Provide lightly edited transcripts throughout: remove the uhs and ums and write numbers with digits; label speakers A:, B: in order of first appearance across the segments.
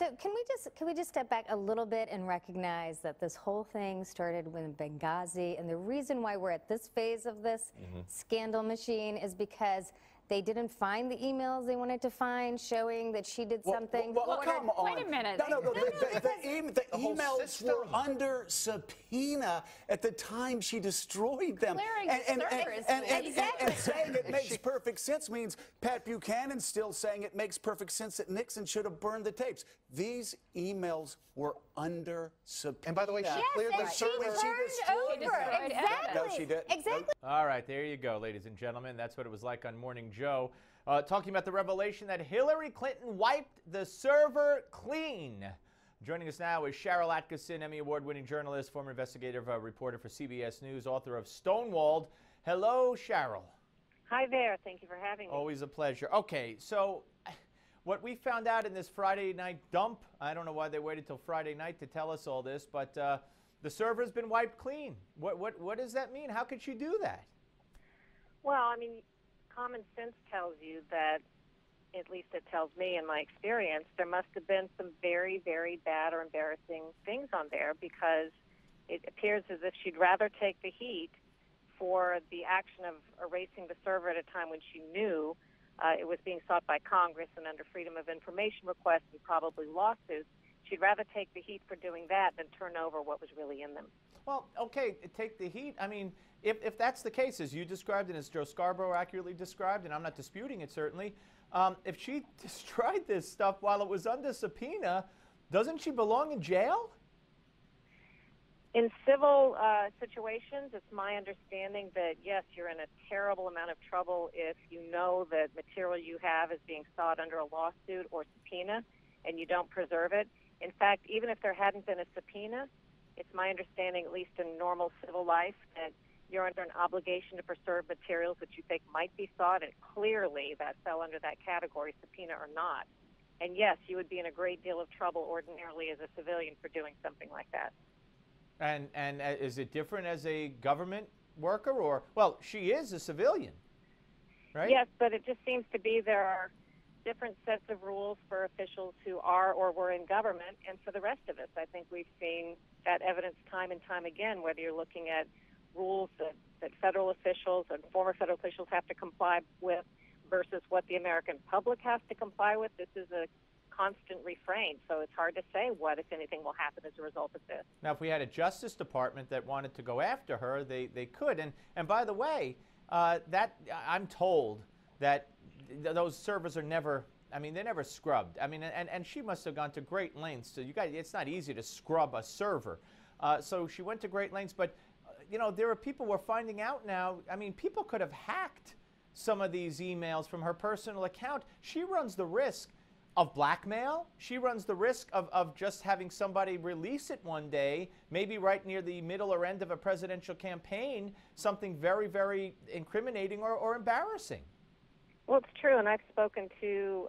A: So can we just step back a little bit and recognize that this whole thing started with Benghazi, and the reason why we're at this phase of this scandal machine is because they didn't find the emails they wanted to find showing that she did something.
B: Well, come on.
C: Wait a minute.
B: No, the emails were under subpoena at the time she destroyed them. And saying it makes perfect sense means Pat Buchanan's still saying it makes perfect sense that Nixon should have burned the tapes. These emails were under subpoena.
D: And by the way, she cleared the server.
A: Exactly.
B: No, she did.
A: Exactly.
E: All right, there you go, ladies and gentlemen. That's what it was like on Morning Joe. Talking about the revelation that Hillary Clinton wiped the server clean. Joining us now is Sharyl Attkisson, Emmy Award-winning journalist, former investigative reporter for CBS News, author of Stonewalled. Hello, Sharyl.
F: Hi there. Thank you for having me.
E: Always a pleasure. Okay, so what we found out in this Friday night dump, I don't know why they waited till Friday night to tell us all this, but the server's been wiped clean. What does that mean? How could she do that?
F: Well, I mean, common sense tells you that, at least it tells me in my experience, there must have been some very, very bad or embarrassing things on there, because it appears as if she'd rather take the heat for the action of erasing the server at a time when she knew it was being sought by Congress and under Freedom of Information requests and probably lawsuits. She'd rather take the heat for doing that than turn over what was really in them.
E: Well, okay, take the heat. I mean, if that's the case, as you described and as Joe Scarborough accurately described, and I'm not disputing it certainly, if she destroyed this stuff while it was under subpoena, doesn't she belong in jail?
F: In civil situations, it's my understanding that, yes, you're in a terrible amount of trouble if you know that material you have is being sought under a lawsuit or subpoena and you don't preserve it. In fact, even if there hadn't been a subpoena, it's my understanding, at least in normal civil life, that you're under an obligation to preserve materials that you think might be sought, and clearly that fell under that category, subpoena or not. And yes, you would be in a great deal of trouble ordinarily as a civilian for doing something like that.
E: And is it different as a government worker, or, well, she is a civilian, right?
F: Yes, but it just seems to be there are different sets of rules for officials who are or were in government, and for the rest of us. I think we've seen that evidence time and time again, whether you're looking at rules that federal officials and former federal officials have to comply with versus what the American public has to comply with. This is a constant refrain, so it's hard to say what, if anything, will happen as a result of this.
E: Now, if we had a Justice Department that wanted to go after her, they could. And by the way, that I'm told that those servers are never, I mean, they're never scrubbed. I mean, and she must have gone to great lengths. So you guys, it's not easy to scrub a server. So she went to great lengths, but you know, there are people we're finding out now. I mean, people could have hacked some of these emails from her personal account. She runs the risk of blackmail. She runs the risk of just having somebody release it one day, maybe right near the middle or end of a presidential campaign, something very, very incriminating or embarrassing.
F: Well, it's true, and I've spoken to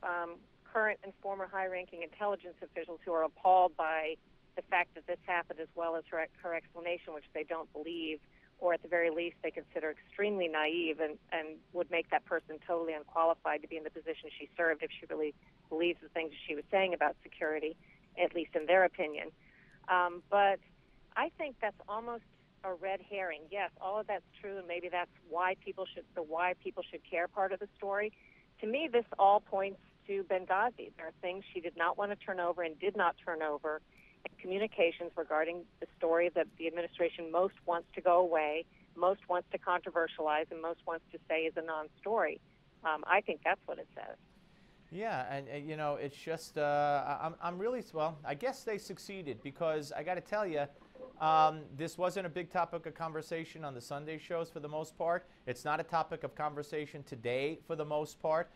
F: current and former high-ranking intelligence officials who are appalled by the fact that this happened, as well as her explanation, which they don't believe, or at the very least they consider extremely naive and would make that person totally unqualified to be in the position she served if she really believes the things she was saying about security, at least in their opinion. But I think that's almost a red herring. Yes, all of that's true, and maybe that's why people should care part of the story. To me, this all points to Benghazi. There are things she did not want to turn over and did not turn over, and communications regarding the story that the administration most wants to go away, most wants to controversialize, and most wants to say is a non-story. I think that's what it says.
E: Yeah, and you know, it's just, I'm really, well, I guess they succeeded, because I got to tell you, this wasn't a big topic of conversation on the Sunday shows for the most part. It's not a topic of conversation today for the most part.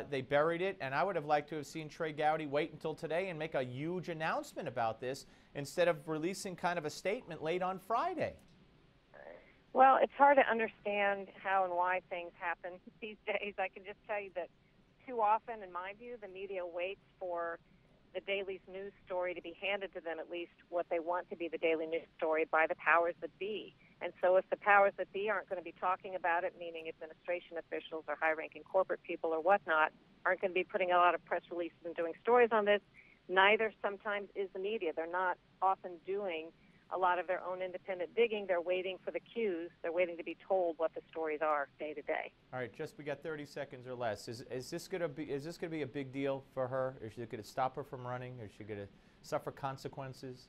E: They buried it, and I would have liked to have seen Trey Gowdy wait until today and make a huge announcement about this instead of releasing kind of a statement late on Friday.
F: Well, it's hard to understand how and why things happen these days. I can just tell you that too often, in my view, the media waits for the Daily's news story to be handed to them, at least what they want to be the Daily News story, by the powers that be. And so if the powers that be aren't going to be talking about it, meaning administration officials or high-ranking corporate people or whatnot, aren't going to be putting a lot of press releases and doing stories on this, Neither sometimes is the media. They're not often doing a lot of their own independent digging. They're waiting for the cues. They're waiting to be told what the stories are day to day.
E: All right, we got 30 seconds or less. Is this going to be a big deal for her? Is it going to stop her from running? Is she going to suffer consequences?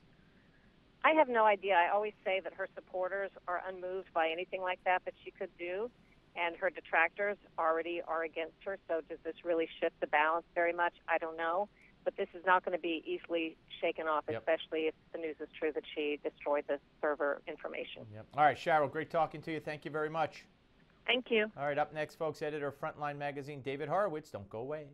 F: I have no idea. I always say that her supporters are unmoved by anything like that she could do, and her detractors already are against her. So does this really shift the balance very much? I don't know. But this is not going to be easily shaken off, especially if the news is true that she destroyed the server information.
E: All right, Sharyl, great talking to you. Thank you very much.
F: Thank you.
E: All right, up next, folks, editor of Frontline Magazine, David Horowitz. Don't go away.